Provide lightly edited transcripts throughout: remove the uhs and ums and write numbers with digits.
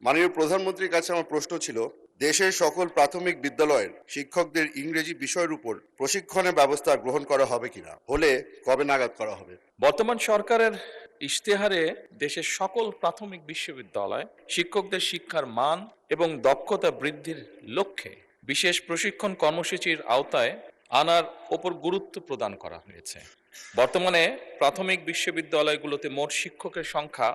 মাননীয় প্রধানমন্ত্রীর কাছে আমার প্রশ্ন ছিল, দেশের সকল প্রাথমিক বিদ্যালয়ের শিক্ষকদের ইংরেজি বিষয়ের উপর প্রশিক্ষণের ব্যবস্থা গ্রহণ করা হবে কিনা, হলে কবে নাগাদ করা হবে? বর্তমান সরকারের ইশতেহারে দেশের সকল প্রাথমিক বিশ্ববিদ্যালয় শিক্ষকদের শিক্ষার মান এবং দক্ষতা বৃদ্ধির লক্ষ্যে বিশেষ প্রশিক্ষণ কর্মসূচির আওতায় আনার ওপর গুরুত্ব প্রদান করা হয়েছে। বর্তমানে প্রাথমিক বিশ্ববিদ্যালয়গুলোতে মোট শিক্ষকের সংখ্যা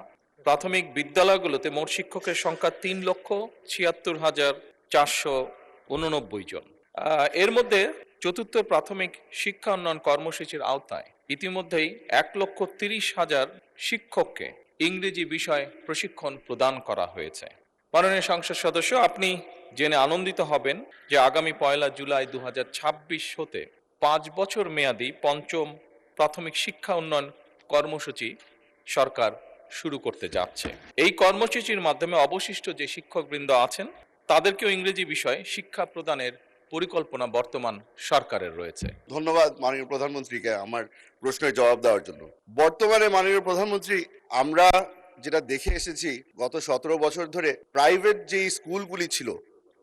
৩,৭৬,৪89 জন। এর মধ্যে চতুর্থ প্রাথমিক শিক্ষা উন্নয়ন কর্মসূচির আওতায় ইতিমধ্যেই ১,৩০,০০০ শিক্ষককে ইংরেজি বিষয় প্রশিক্ষণ প্রদান করা হয়েছে। মাননীয় সংসদ সদস্য, আপনি জেনে আনন্দিত হবেন যে আগামী ১ জুলাই ২০২৬ হতে ৫ বছর মেয়াদী পঞ্চম প্রাথমিক শিক্ষা উন্নয়ন কর্মসূচি সরকার শুরু করতে যাচ্ছে। এই কর্মসূচির মাধ্যমে অবশিষ্ট যে শিক্ষকবৃন্দ আছেন তাদেরকেও ইংরেজি বিষয়ে শিক্ষা প্রদানের পরিকল্পনা বর্তমান সরকারের রয়েছে। ধন্যবাদ মাননীয় প্রধানমন্ত্রীকে আমার প্রশ্নের জবাব দেওয়ার জন্য। বর্তমানে মাননীয় প্রধানমন্ত্রী, আমরা যেটা দেখে এসেছি গত ১৭ বছর ধরে প্রাইভেট যেই স্কুলগুলি ছিল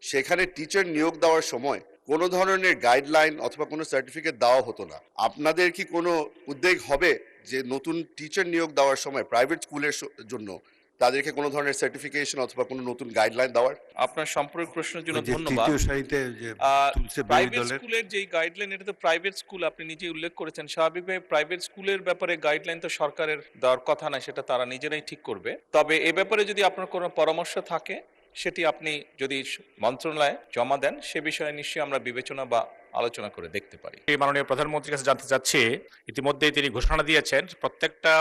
সেখানে টিচার নিয়োগ দেওয়ার সময় কোনো ধরনের গাইডলাইন অথবা কোনো সার্টিফিকেট দেওয়া হতো না। আপনাদের কি কোনো উদ্যোগ হবে যে নতুন টিচার নিয়োগ দেওয়ার সময় প্রাইভেট স্কুলের জন্য তাদেরকে কোনো ধরনের সার্টিফিকেশন অথবা কোনো নতুন গাইডলাইন দেওয়ার? আপনার সম্পূর্ণ প্রশ্নের জন্য ধন্যবাদ। তৃতীয় সারিতে যে তুলছে বিরোধী প্রাইভেট দলের স্কুলের যে গাইডলাইন, এটা তো প্রাইভেট স্কুল, আপনি নিজে উল্লেখ করেছেন। স্বাভাবিকভাবে প্রাইভেট স্কুলের ব্যাপারে গাইডলাইন তো সরকারের দেওয়ার কথা না, সেটা তারা নিজেরাই ঠিক করবে। তবে এ ব্যাপারে যদি আপনার কোনো পরামর্শ থাকে সেটি আপনি যদি মন্ত্রণালয়ে জমা দেন, সে বিষয়ে নিশ্চয়ই আমরা বিবেচনা বা আলোচনা করে দেখতে পারি। মাননীয় প্রধানমন্ত্রীর কাছে জানতে চাচ্ছি, ইতিমধ্যেই তিনি ঘোষণা দিয়েছেন প্রত্যেকটা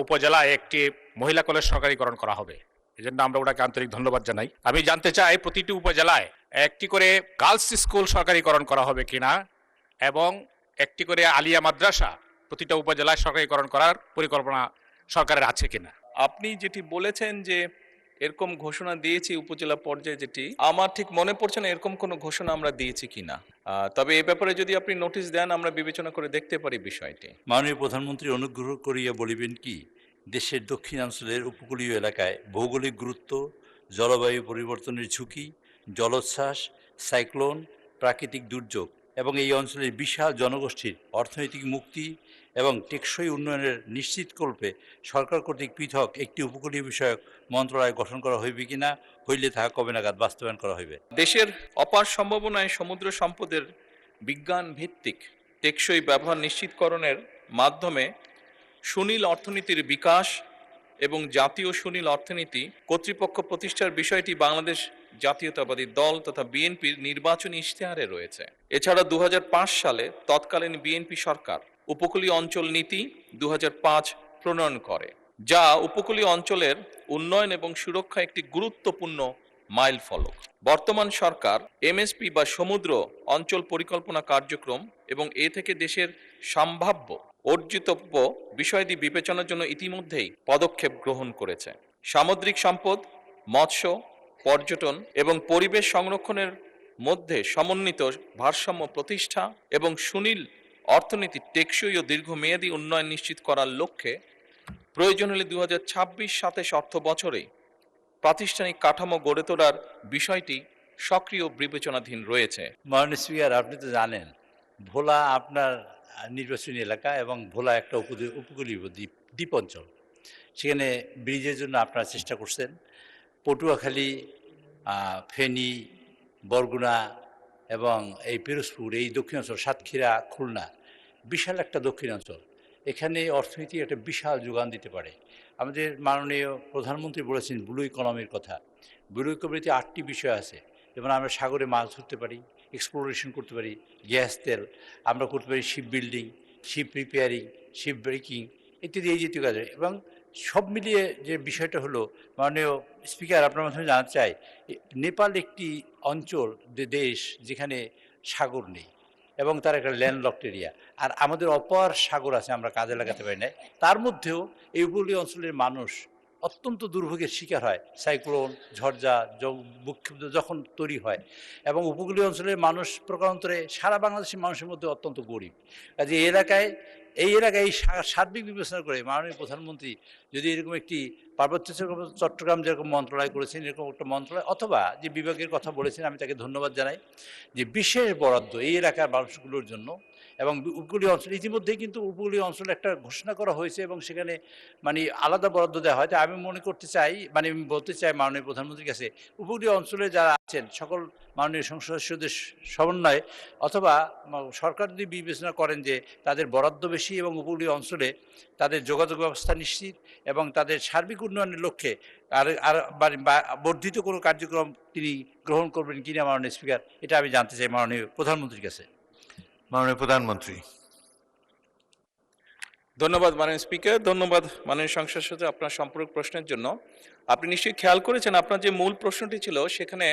উপজেলায় একটি মহিলা কলেজ সরকারিকরণ করা হবে। এই জন্য আমরা ওনাকে আন্তরিক ধন্যবাদ জানাই। আমি জানতে চাই প্রতিটি উপজেলায় একটি করে গার্লস স্কুল সরকারিকরণ করা হবে কিনা, এবং একটি করে আলিয়া মাদ্রাসা প্রতিটা উপজেলায় সরকারিকরণ করার পরিকল্পনা সরকারের আছে কিনা। আপনি যেটি বলেছেন যে এরকম ঘোষণা দিয়েছি উপজেলা পর্যায়ে, যেটি আমার ঠিক মনে পড়ছে না এরকম কোনো ঘোষণা আমরা দিয়েছি কিনা। তবে এ ব্যাপারে যদি আপনি নোটিশ দেন আমরা বিবেচনা করে দেখতে পারি বিষয়টি। মাননীয় প্রধানমন্ত্রী, অনুগ্রহ করিয়া বলিবেন কি, দেশের দক্ষিণাঞ্চলের উপকূলীয় এলাকায় ভৌগোলিক গুরুত্ব, জলবায়ু পরিবর্তনের ঝুঁকি, জলোচ্ছ্বাস, সাইক্লোন, প্রাকৃতিক দুর্যোগ এবং এই অঞ্চলের বিশাল জনগোষ্ঠীর অর্থনৈতিক মুক্তি এবং টেকসই উন্নয়নের নিশ্চিতকল্পে সরকার কর্তৃক পৃথক একটি উপকূলীয় বিষয়ক মন্ত্রণালয় গঠন করা হইবে কিনা, হইলে তাহা কবে নাগাদ বাস্তবায়ন করা হইবে? দেশের অপার সম্ভাবনায় সমুদ্র সম্পদের বিজ্ঞান ভিত্তিক টেকসই ব্যবহার নিশ্চিতকরণের মাধ্যমে সুনীল অর্থনীতির বিকাশ এবং জাতীয় সুনীল অর্থনীতি কর্তৃপক্ষ প্রতিষ্ঠার বিষয়টি বাংলাদেশ জাতীয়তাবাদী দল তথা বিএনপির নির্বাচনী ইশতেহারে রয়েছে। এছাড়া ২০০৫ সালে তৎকালীন বিএনপি সরকার উপকূলীয় অঞ্চল নীতি ২০০৫ প্রণয়ন করে, যা উপকূলীয় অঞ্চলের উন্নয়ন এবং সুরক্ষা একটি গুরুত্বপূর্ণ মাইল ফলক। বর্তমান সরকার এমএসপি বা সমুদ্র অঞ্চল পরিকল্পনা কার্যক্রম এবং এ থেকে দেশের সম্ভাব্য অর্জিতব্য বিষয়াদি বিবেচনার জন্য ইতিমধ্যেই পদক্ষেপ গ্রহণ করেছে। সামুদ্রিক সম্পদ, মৎস্য, পর্যটন এবং পরিবেশ সংরক্ষণের মধ্যে সমন্বিত ভারসাম্য প্রতিষ্ঠা এবং সুনীল অর্থনীতির টেকসই ও দীর্ঘমেয়াদী উন্নয়ন নিশ্চিত করার লক্ষ্যে প্রয়োজন হলে ২০২৬-২৭ অর্থ বছরে প্রাতিষ্ঠানিক কাঠামো গড়ে তোলার বিষয়টি সক্রিয় বিবেচনাধীন রয়েছে। মাননীয় স্পিকার, আপনি তো জানেন ভোলা আপনার নির্বাচনী এলাকা এবং ভোলা একটা উপকূলীয় দ্বীপ অঞ্চল। সেখানে ব্রিজের জন্য আপনারা চেষ্টা করছেন। পটুয়াখালী, ফেনী, বরগুনা এবং এই পিরোজপুর, এই দক্ষিণাঞ্চল, সাতক্ষীরা, খুলনা, বিশাল একটা দক্ষিণাঞ্চল। এখানে অর্থনীতি একটা বিশাল যোগান দিতে পারে। আমাদের মাননীয় প্রধানমন্ত্রী বলেছেন ব্লু ইকোনমির কথা। ব্লু ইকোনমিতে 8টি বিষয় আছে, যেমন আমরা সাগরে মাছ ধরতে পারি, এক্সপ্লোরেশন করতে পারি, গ্যাস তেল, আমরা করতে পারি ship building, ship repairing, ship breaking ইত্যাদি এই জাতীয় কাজ। এবং সব মিলিয়ে যে বিষয়টা হলো, মাননীয় স্পিকার, আপনার মাধ্যমে জানতে চাই, নেপাল একটি অঞ্চল, দেশ যেখানে সাগর নেই এবং তার একটা ল্যান্ডলকড এরিয়া, আর আমাদের অপার সাগর আছে, আমরা কাজে লাগাতে পারি না। তার মধ্যেও এই উপকূলীয় অঞ্চলের মানুষ অত্যন্ত দুর্ভোগের শিকার হয়। সাইক্লোন, ঝড়ঝা বিক্ষিপ্ত যখন তৈরি হয়, এবং উপকূলীয় অঞ্চলের মানুষ প্রকারান্তরে সারা বাংলাদেশের মানুষের মধ্যে অত্যন্ত গরিব। কাজে এই এলাকায় সার্বিক বিবেচনা করে মাননীয় প্রধানমন্ত্রী যদি এরকম একটি পার্বত্য চট্টগ্রাম যেরকম মন্ত্রণালয় করেছেন এরকম একটা মন্ত্রণালয় অথবা যে বিভাগের কথা বলেছেন আমি তাকে ধন্যবাদ জানাই যে বিশেষ বরাদ্দ এই এলাকার মানুষগুলোর জন্য এবং উপকূলীয় অঞ্চল ইতিমধ্যেই কিন্তু উপকূলীয় অঞ্চলে একটা ঘোষণা করা হয়েছে এবং সেখানে মানে আলাদা বরাদ্দ দেওয়া হয়। তাই আমি মনে করতে চাই মানে আমি বলতে চাই মাননীয় প্রধানমন্ত্রীর কাছে উপকূলীয় অঞ্চলে যারা আছেন সকল মাননীয় সংসদ সদস্যদের সমন্বয়ে অথবা সরকার যদি বিবেচনা করেন যে তাদের বরাদ্দ বেশি এবং উপকূলীয় অঞ্চলে তাদের যোগাযোগ ব্যবস্থা নিশ্চিত এবং তাদের সার্বিক উন্নয়নের লক্ষ্যে আর বর্ধিত কোনো কার্যক্রম তিনি গ্রহণ করবেন কিনা মাননীয় স্পিকার, এটা আমি জানতে চাই মাননীয় প্রধানমন্ত্রীর কাছে। মাননীয় প্রধানমন্ত্রী। ধন্যবাদ মাননীয় স্পিকার, ধন্যবাদ মাননীয় সংসদ সদস্য আপনার সম্পূরক প্রশ্নের জন্য। আপনি নিশ্চয়ই খেয়াল করেছেন আপনার যে মূল প্রশ্নটি ছিল সেখানে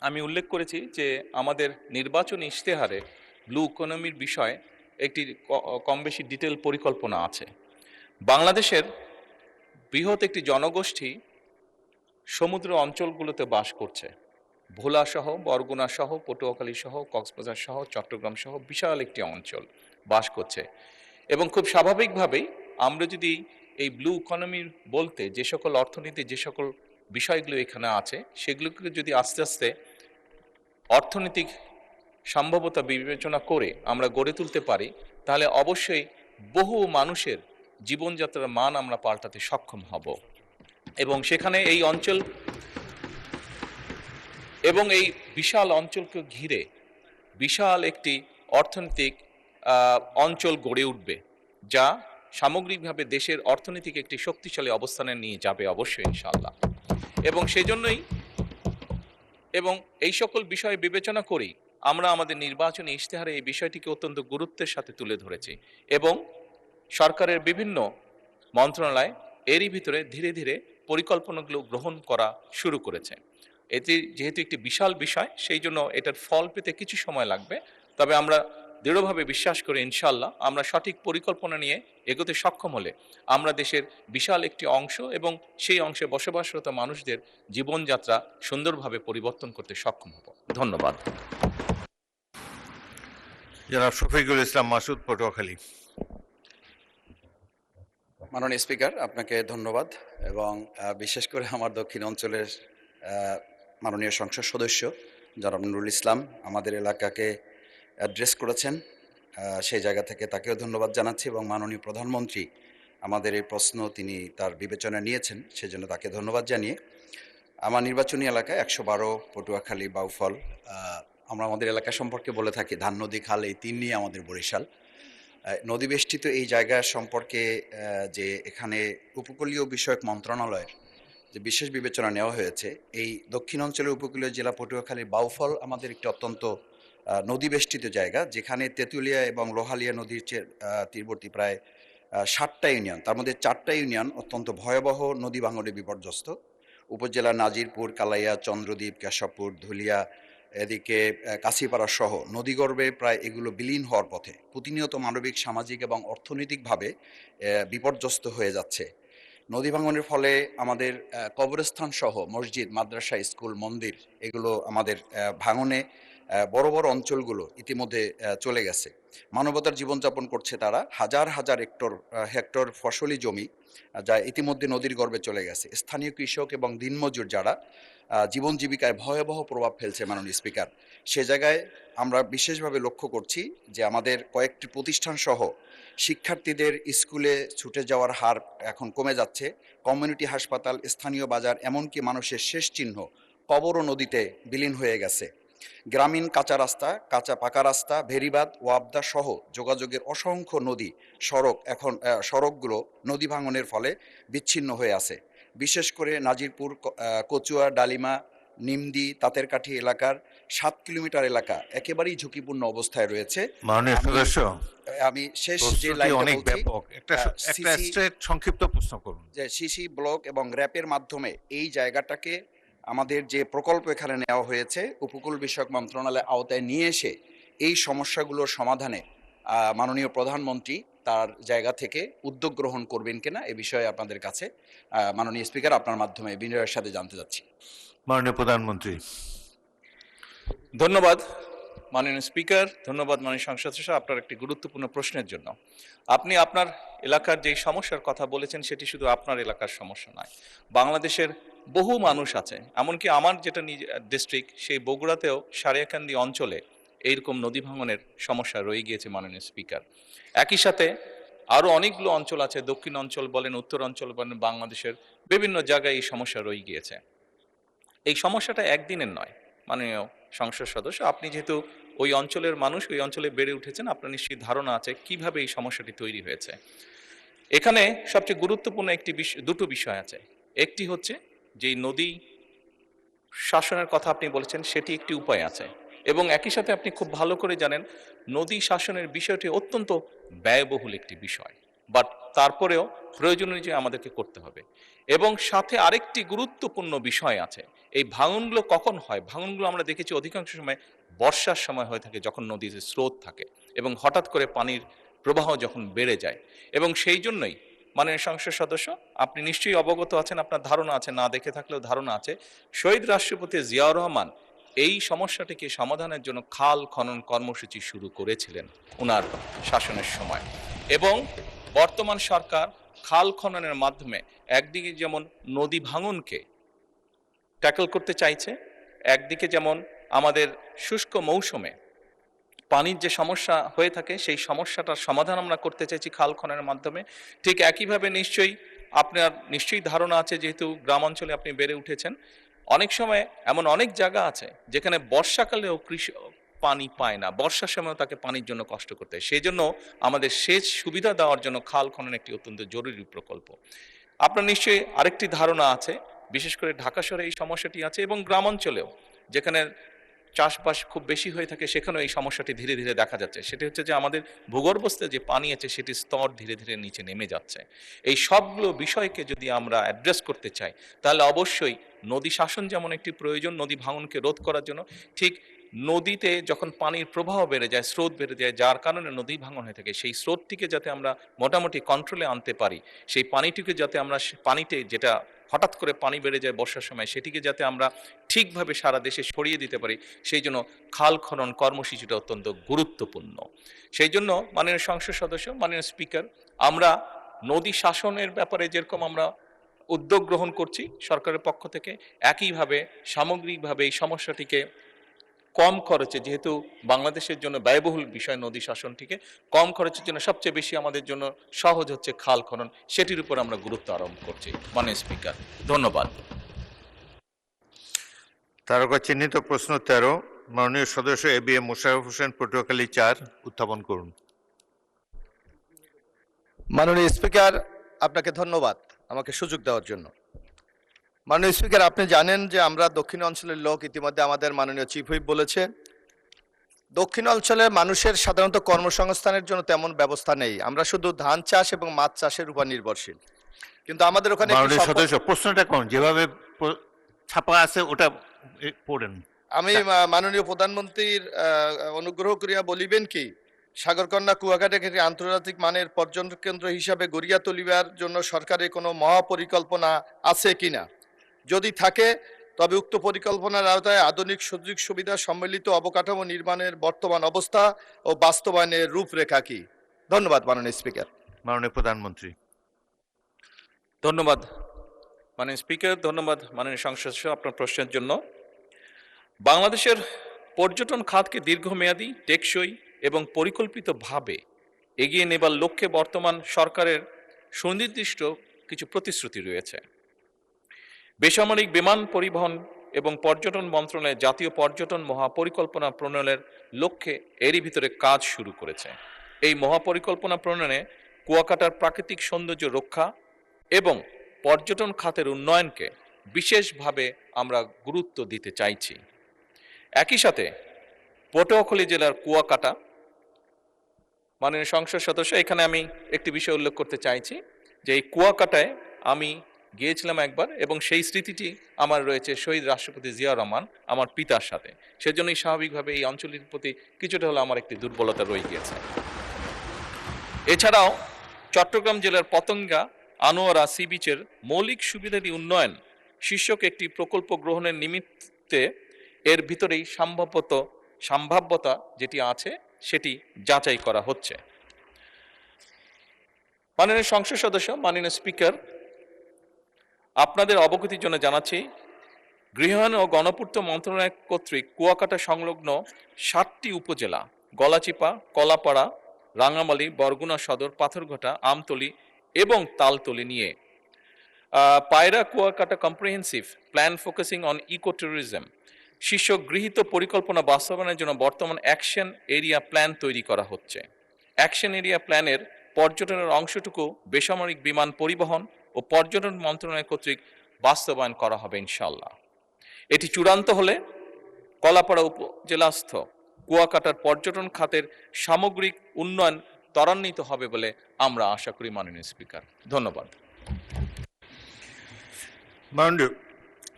আমি উল্লেখ করেছি যে আমাদের নির্বাচনী ইশতেহারে ব্লু ইকোনমির বিষয়ে একটি কম বেশি ডিটেল পরিকল্পনা আছে। বাংলাদেশের বৃহৎ একটি জনগোষ্ঠী সমুদ্র অঞ্চলগুলোতে বাস করছে, ভোলা সহ, বরগুনা সহ, পটুয়াখালী সহ, কক্সবাজার সহ, চট্টগ্রাম সহ বিশাল একটি অঞ্চল বাস করছে এবং খুব স্বাভাবিকভাবেই আমরা যদি এই ব্লু ইকোনমির বলতে যে সকল অর্থনীতি যে সকল বিষয়গুলো এখানে আছে সেগুলোকে যদি আস্তে আস্তে অর্থনৈতিক সম্ভাব্যতা বিবেচনা করে আমরা গড়ে তুলতে পারি তাহলে অবশ্যই বহু মানুষের জীবনযাত্রার মান আমরা পাল্টাতে সক্ষম হব এবং সেখানে এই অঞ্চল এবং এই বিশাল অঞ্চলকে ঘিরে বিশাল একটি অর্থনৈতিক অঞ্চল গড়ে উঠবে যা সামগ্রিকভাবে দেশের অর্থনৈতিক একটি শক্তিশালী অবস্থানে নিয়ে যাবে অবশ্যই ইনশাআল্লাহ। এবং সেজন্যই এবং এই সকল বিষয় বিবেচনা করেই আমরা আমাদের নির্বাচনী ইশতেহারে এই বিষয়টিকে অত্যন্ত গুরুত্বের সাথে তুলে ধরেছি এবং সরকারের বিভিন্ন মন্ত্রণালয় এরই ভিতরে ধীরে ধীরে পরিকল্পনাগুলো গ্রহণ করা শুরু করেছে। এটি যেহেতু একটি বিশাল বিষয় সেই জন্য এটার ফল পেতে কিছু সময় লাগবে, তবে আমরা দৃঢ়ভাবে বিশ্বাস করি ইনশাআল্লাহ আমরা সঠিক পরিকল্পনা নিয়ে এগোতে সক্ষম হলে আমরা দেশের বিশাল একটি অংশ এবং সেই অংশে বসবাসরত মানুষদের জীবনযাত্রা সুন্দরভাবে পরিবর্তন করতে সক্ষম হব। ধন্যবাদ। জনাব শফিকুল ইসলাম মাসুদ, পটুয়াখালী। মাননীয় স্পিকার, আপনাকে ধন্যবাদ এবং বিশেষ করে আমার দক্ষিণ অঞ্চলের মাননীয় সংসদ সদস্য জনাব নুরুল ইসলাম আমাদের এলাকাকে অ্যাড্রেস করেছেন, সেই জায়গা থেকে তাকেও ধন্যবাদ জানাচ্ছি এবং মাননীয় প্রধানমন্ত্রী আমাদের এই প্রশ্ন তিনি তার বিবেচনা নিয়েছেন সেজন্য তাকে ধন্যবাদ জানিয়ে আমার নির্বাচনী এলাকায় 112 পটুয়াখালী বাউফল, আমরা আমাদের এলাকা সম্পর্কে বলে থাকি ধান নদী খাল, এই তিন নিয়ে আমাদের বরিশাল নদী বেষ্টিত এই জায়গা সম্পর্কে যে এখানে উপকূলীয় বিষয়ক মন্ত্রণালয়ের যে বিশেষ বিবেচনা নেওয়া হয়েছে, এই দক্ষিণ অঞ্চলের উপকূলীয় জেলা পটুয়াখালীর বাউফল আমাদের একটি অত্যন্ত নদী বেষ্টিত জায়গা যেখানে তেঁতুলিয়া এবং লোহালিয়া নদীর তীরবর্তী প্রায় 60টা ইউনিয়ন, তার মধ্যে 4টা ইউনিয়ন অত্যন্ত ভয়াবহ নদী ভাঙনে বিপর্যস্ত। উপজেলা নাজিরপুর, কালাইয়া, চন্দ্রদ্বীপ, কেশবপুর, ধুলিয়া, এদিকে কাশিপাড়া সহ নদীগর্ভে প্রায় এগুলো বিলীন হওয়ার পথে, প্রতিনিয়ত মানবিক, সামাজিক এবং অর্থনৈতিকভাবে বিপর্যস্ত হয়ে যাচ্ছে। নদী ভাঙনের ফলে আমাদের কবরস্থান সহ মসজিদ, মাদ্রাসা, স্কুল, মন্দির এগুলো আমাদের ভাঙনে বড় বড় অঞ্চলগুলো ইতিমধ্যে চলে গেছে। মানবতার জীবনযাপন করছে তারা, হাজার হাজার হেক্টর ফসলি জমি যা ইতিমধ্যে নদীর গর্ভে চলে গেছে। স্থানীয় কৃষক এবং দিনমজুর যারা জীবন জীবিকায় ভয়াবহ প্রভাব ফেলছে মাননীয় স্পিকার, সে জায়গায় আমরা বিশেষভাবে লক্ষ্য করছি যে আমাদের কয়েকটি প্রতিষ্ঠান সহ শিক্ষার্থীদের স্কুলে ছুটে যাওয়ার হার এখন কমে যাচ্ছে। কমিউনিটি হাসপাতাল, স্থানীয় বাজার, এমনকি মানুষের শেষ চিহ্ন কবরও নদীতে বিলীন হয়ে গেছে। গ্রামীণ কাঁচা রাস্তা, কাঁচা পাকা রাস্তা, ভেরিবাদ, ওয়াবদা সহ যোগাযোগের অসংখ্য নদী সড়কগুলো নদী ভাঙনের ফলে বিচ্ছিন্ন হয়ে আছে। বিশেষ করে নাজিরপুর, কচুয়া, ডালিমা, নিমদি, তাঁতেরকাঠি এলাকার 7 কিলোমিটার এলাকা একেবারেই ঝুঁকিপূর্ণ অবস্থায় রয়েছে। মাননীয় সদস্য, আমি শেষ যে প্রশ্নটি লাইনটা অনেক বলছি, ব্যাপক, একটা স্ট্রেট সংক্ষিপ্ত প্রশ্ন করুন। যে সিসি ব্লক এবং র্যাপের মাধ্যমে এই জায়গাটাকে আমাদের যে প্রকল্প এখানে নেওয়া হয়েছে উপকূল বিষয়ক মন্ত্রণালয়ের আওতায় নিয়ে এসে এই সমস্যাগুলোর সমাধানে মাননীয় প্রধানমন্ত্রী তার জায়গা থেকে উদ্যোগ গ্রহণ করবেন কিনা এ বিষয়ে আপনাদের কাছে মাননীয় স্পিকার আপনার মাধ্যমে বিনয়ের সাথে জানতে চাচ্ছি। মাননীয় প্রধানমন্ত্রী। ধন্যবাদ মাননীয় স্পিকার, ধন্যবাদ মাননীয় সংসদ সদস্য আপনার একটি গুরুত্বপূর্ণ প্রশ্নের জন্য। আপনি আপনার এলাকার যেই সমস্যার কথা বলেছেন সেটি শুধু আপনার এলাকার সমস্যা নয়, বাংলাদেশের বহু মানুষ আছে, এমনকি আমার যেটা ডিস্ট্রিক্ট সেই বগুড়াতেও সারিয়াকান্দি অঞ্চলে এইরকম নদী ভাঙনের সমস্যা রয়ে গিয়েছে মাননীয় স্পিকার। একই সাথে আরও অনেকগুলো অঞ্চল আছে, দক্ষিণ অঞ্চল বলেন, উত্তর অঞ্চল বলেন, বাংলাদেশের বিভিন্ন জায়গায় এই সমস্যা রয়ে গিয়েছে। এই সমস্যাটা একদিনের নয় মাননীয় সংসদ সদস্য, আপনি যেহেতু ওই অঞ্চলের মানুষ, ওই অঞ্চলে বেড়ে উঠেছেন, আপনার নিশ্চয়ই ধারণা আছে কিভাবে এই সমস্যাটি তৈরি হয়েছে। এখানে সবচেয়ে গুরুত্বপূর্ণ দুটো বিষয় আছে। একটি হচ্ছে যে নদী শাসনের কথা আপনি বলেছেন, সেটি একটি উপায় আছে, এবং একই সাথে আপনি খুব ভালো করে জানেন নদী শাসনের বিষয়টি অত্যন্ত ব্যয়বহুল একটি বিষয়, বাট তারপরেও প্রয়োজন অনুযায়ী আমাদেরকে করতে হবে। এবং সাথে আরেকটি গুরুত্বপূর্ণ বিষয় আছে, এই ভাঙনগুলো কখন হয়? ভাঙনগুলো আমরা দেখেছি অধিকাংশ সময় বর্ষার সময় হয়ে থাকে, যখন নদীতে স্রোত থাকে এবং হঠাৎ করে পানির প্রবাহ যখন বেড়ে যায়। এবং সেই জন্যই মাননীয় সংসদ সদস্য, আপনি নিশ্চয়ই অবগত আছেন, আপনার ধারণা আছে, না দেখে থাকলেও ধারণা আছে, শহীদ রাষ্ট্রপতি জিয়াউর রহমান এই সমস্যাটিকে সমাধানের জন্য খাল খনন কর্মসূচি শুরু করেছিলেন ওনার শাসনের সময়। এবং বর্তমান সরকার খাল খননের মাধ্যমে একদিকে যেমন নদী ভাঙনকে ট্যাকল করতে চাইছে, একদিকে যেমন আমাদের শুষ্ক মৌসুমে পানির যে সমস্যা হয়ে থাকে সেই সমস্যাটার সমাধান আমরা করতে চাইছি খাল খননের মাধ্যমে। ঠিক একইভাবে আপনার নিশ্চয়ই ধারণা আছে, যেহেতু গ্রাম অঞ্চলে আপনি বেড়ে উঠেছেন, অনেক সময় এমন অনেক জায়গা আছে যেখানে বর্ষাকালেও কৃষক পানি পায় না, বর্ষার সময় তাকে পানির জন্য কষ্ট করতে হয়। সেই জন্য আমাদের সেচ সুবিধা দেওয়ার জন্য খাল খনন একটি অত্যন্ত জরুরি প্রকল্প। আপনার নিশ্চয়ই আরেকটি ধারণা আছে, বিশেষ করে ঢাকা শহরে এই সমস্যাটি আছে, এবং গ্রাম অঞ্চলেও যেখানে চাষবাস খুব বেশি হয়ে থাকে সেখানেও এই সমস্যাটি ধীরে ধীরে দেখা যাচ্ছে। সেটি হচ্ছে যে আমাদের ভূগর্ভস্থ যে পানি আছে সেটির স্তর ধীরে ধীরে নিচে নেমে যাচ্ছে। এই সবগুলো বিষয়কে যদি আমরা অ্যাড্রেস করতে চাই, তাহলে অবশ্যই নদী শাসন যেমন একটি প্রয়োজন নদী ভাঙনকে রোধ করার জন্য, ঠিক নদীতে যখন পানির প্রবাহ বেড়ে যায়, স্রোত বেড়ে যায়, যার কারণে নদী ভাঙন হয়ে থাকে, সেই স্রোতটিকে যাতে আমরা মোটামুটি কন্ট্রোলে আনতে পারি, সেই পানিটিকে যাতে আমরা পানিতে যেটা হঠাৎ করে পানি বেড়ে যায় বর্ষার সময়, সেটিকে যাতে আমরা ঠিকভাবে সারা দেশে ছড়িয়ে দিতে পারি, সেই জন্য খাল খনন কর্মসূচিটা অত্যন্ত গুরুত্বপূর্ণ। সেই জন্য মাননীয় সংসদ সদস্য, মাননীয় স্পিকার, আমরা নদী শাসনের ব্যাপারে যেরকম আমরা উদ্যোগ গ্রহণ করছি সরকারের পক্ষ থেকে, একইভাবে সামগ্রিকভাবে এই সমস্যাটিকে কম খরচে, যেহেতু বাংলাদেশের জন্য ব্যয়বহুল বিষয় নদী শাসনটিকে কম খরচের জন্য সবচেয়ে বেশি আমাদের জন্য সহজ হচ্ছে খাল খনন, সেটির উপর আমরা গুরুত্ব আরোপ করছি। মাননীয় স্পিকার, ধন্যবাদ। তারকা চিহ্নিত প্রশ্ন 13, মাননীয় সদস্য ABM মোশাররফ হোসেন, পটুয়াখালী 4, উত্থাপন করুন। মাননীয় স্পিকার, আপনাকে ধন্যবাদ আমাকে সুযোগ দেওয়ার জন্য। মাননীয় স্পিকার, আপনি জানেন যে আমরা দক্ষিণ অঞ্চলের লোক, ইতিমধ্যে আমাদের মাননীয় চিফ হুইপ বলেছে, দক্ষিণ অঞ্চলের মানুষের সাধারণত কর্মসংস্থানের জন্য তেমন ব্যবস্থা নেই, আমরা শুধু ধান চাষ এবং মাছ চাষের উপর নির্ভরশীল। কিন্তু আমাদের ওখানে মাননীয় সদস্য, প্রশ্নটা কোন যেভাবে ছাপা আছে ওটা পড়েন। আমি মাননীয় প্রধানমন্ত্রীর অনুগ্রহ করিয়া বলিবেন কি, সাগরকন্যা কুয়াকাটাকে একটি আন্তর্জাতিক মানের পর্যটন কেন্দ্র হিসাবে গড়িয়া তুলিবার জন্য সরকারের কোনো মহাপরিকল্পনা আছে কিনা? যদি থাকে তবে উক্ত পরিকল্পনার আওতায় আধুনিক সুযোগ সুবিধা সম্মিলিত অবকাঠামো নির্মাণের বর্তমান অবস্থা ও বাস্তবায়নের রূপরেখা কি? ধন্যবাদ মাননীয় স্পিকার। মাননীয় প্রধানমন্ত্রী। ধন্যবাদ মাননীয় স্পিকার, ধন্যবাদ মাননীয় সংসদ সদস্য আপনার প্রশ্নের জন্য। বাংলাদেশের পর্যটন খাতকে দীর্ঘমেয়াদী, টেকসই এবং পরিকল্পিতভাবে এগিয়ে নেবার লক্ষ্যে বর্তমান সরকারের সুনির্দিষ্ট কিছু প্রতিশ্রুতি রয়েছে। বেসামরিক বিমান পরিবহন এবং পর্যটন মন্ত্রণালয় জাতীয় পর্যটন মহাপরিকল্পনা প্রণয়নের লক্ষ্যে এরই ভিতরে কাজ শুরু করেছে। এই মহাপরিকল্পনা প্রণয়নে কুয়াকাটার প্রাকৃতিক সৌন্দর্য রক্ষা এবং পর্যটন খাতের উন্নয়নকে বিশেষভাবে আমরা গুরুত্ব দিতে চাইছি। একই সাথে পটুয়াখালী জেলার কুয়াকাটা, মাননীয় সংসদ সদস্য, এখানে আমি একটি বিষয় উল্লেখ করতে চাইছি যে এই কুয়াকাটায় আমি গিয়েছিলাম একবার, এবং সেই স্মৃতিটি আমার রয়েছে শহীদ রাষ্ট্রপতি জিয়াউর রহমান আমার পিতার সাথে। সেজন্যই স্বাভাবিকভাবে এই অঞ্চলের প্রতি কিছুটা হলো আমার একটি দুর্বলতা রয়ে গিয়েছে। এছাড়াও চট্টগ্রাম জেলার পতেঙ্গা আনোয়ারা সি বিচের মৌলিক সুবিধাদি উন্নয়ন শীর্ষক একটি প্রকল্প গ্রহণের নিমিত্তে এর ভিতরেই সম্ভবত সম্ভাব্যতা যেটি আছে সেটি যাচাই করা হচ্ছে। মাননীয় সংসদ সদস্য, মাননীয় স্পিকার, আপনাদের অবগতির জন্য জানাচ্ছি, গৃহায়ন ও গণপূর্ত মন্ত্রণালয় কর্তৃক কুয়াকাটা সংলগ্ন 7টি উপজেলা গলাচিপা, কলাপাড়া, রাঙামালী, বরগুনা সদর, পাথরঘাটা, আমতলী এবং তালতলী নিয়ে Payra Kuakata comprehensive plan focusing on eco tourism শীর্ষক গৃহীত পরিকল্পনা বাস্তবায়নের জন্য বর্তমান অ্যাকশন এরিয়া প্ল্যান তৈরি করা হচ্ছে। অ্যাকশন এরিয়া প্ল্যানের পর্যটনের অংশটুকু বেসামরিক বিমান পরিবহন ও পর্যটন মন্ত্রণালয় কর্তৃক বাস্তবায়ন করা হবে ইনশাল্লাহ। এটি চূড়ান্ত হলে কলাপাড়া উপজেলাস্থ কুয়াকাটার পর্যটন খাতের সামগ্রিক উন্নয়ন ত্বরান্বিত হবে বলে আমরা আশা করি। মাননীয় স্পিকার, ধন্যবাদ।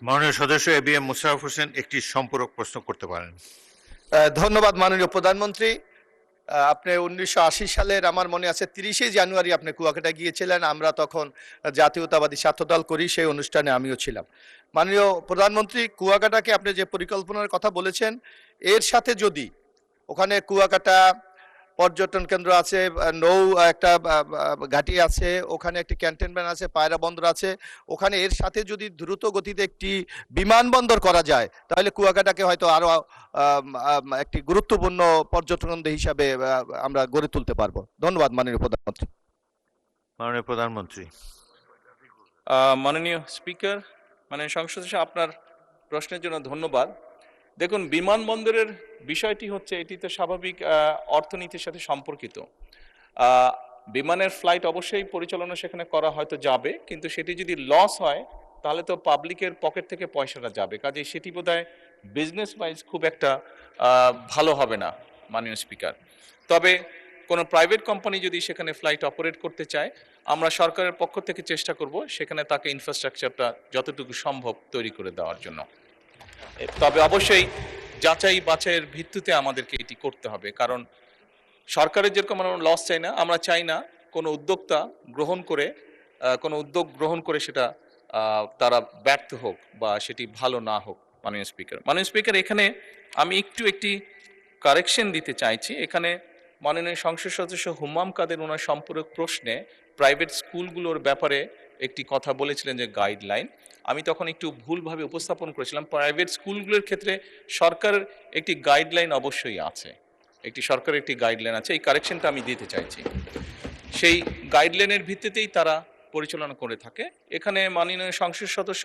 মাননীয় সদস্য ABM মোশাররফ হোসেন একটি সম্পূরক প্রশ্ন করতে পারেন। ধন্যবাদ মাননীয় প্রধানমন্ত্রী। আপনি 1980 সালের আমার মনে আছে 30শে জানুয়ারি আপনি কুয়াকাটা গিয়েছিলেন। আমরা তখন জাতীয়তাবাদী ছাত্রদল করি, সেই অনুষ্ঠানে আমিও ছিলাম। মাননীয় প্রধানমন্ত্রী, কুয়াকাটাকে আপনি যে পরিকল্পনার কথা বলেছেন, এর সাথে যদি ওখানে কুয়াকাটা পর্যটন কেন্দ্র আছে, নৌ একটা ঘাঁটি আছে, ওখানে একটি ক্যান্টনমেন্ট আছে, পায়রা বন্দর আছে, ওখানে এর সাথে যদি দ্রুত গতিতে একটি বিমানবন্দর করা যায়, তাহলে কুয়াকাটাকে হয়তো আরো একটি গুরুত্বপূর্ণ পর্যটন কেন্দ্র হিসাবে আমরা গড়ে তুলতে পারবো। ধন্যবাদ মাননীয় প্রধানমন্ত্রী। মাননীয় প্রধানমন্ত্রী। মাননীয় স্পিকার, মাননীয় সংসদ সদস্য, আপনার প্রশ্নের জন্য ধন্যবাদ। দেখুন, বিমানবন্দরের বিষয়টি হচ্ছে, এটি তো স্বাভাবিক অর্থনীতির সাথে সম্পর্কিত। বিমানের ফ্লাইট অবশ্যই পরিচালনা সেখানে করা হয়তো যাবে, কিন্তু সেটি যদি লস হয় তাহলে তো পাবলিকের পকেট থেকে পয়সাটা যাবে, কাজেই সেটি বোধহয় বিজনেস ওয়াইজ খুব একটা ভালো হবে না মাননীয় স্পিকার। তবে কোনো প্রাইভেট কোম্পানি যদি সেখানে ফ্লাইট অপারেট করতে চায়, আমরা সরকারের পক্ষ থেকে চেষ্টা করব সেখানে তাকে ইনফ্রাস্ট্রাকচারটা যতটুকু সম্ভব তৈরি করে দেওয়ার জন্য। তবে অবশ্যই যাচাই বাছাইয়ের ভিত্তিতে আমাদেরকে এটি করতে হবে, কারণ সরকারের যেরকম আমরা লস চাই না, আমরা চাই না কোনো উদ্যোগ গ্রহণ করে সেটা তারা ব্যর্থ হোক বা সেটি ভালো না হোক। মাননীয় স্পিকার, এখানে আমি একটি কারেকশন দিতে চাইছি। এখানে মাননীয় সংসদ সদস্য হুম্মাম কাদের ওনার সম্পূরক প্রশ্নে প্রাইভেট স্কুলগুলোর ব্যাপারে একটি কথা বলেছিলেন যে গাইডলাইন, আমি তখন একটু ভুলভাবে উপস্থাপন করেছিলাম। প্রাইভেট স্কুলগুলোর ক্ষেত্রে সরকারের একটি গাইডলাইন অবশ্যই আছে, সরকারের একটি গাইডলাইন আছে, এই কারেকশনটা আমি দিতে চাইছি। সেই গাইডলাইনের ভিত্তিতেই তারা পরিচালনা করে থাকে। এখানে মাননীয় সংসদ সদস্য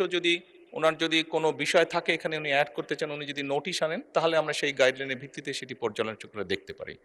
ওনার যদি কোনো বিষয় থাকে এখানে উনি অ্যাড করতে চান, উনি যদি নোটিশ আনেন, তাহলে আমরা সেই গাইডলাইনের ভিত্তিতে সেটি পর্যালোচনা করে দেখতে পারি।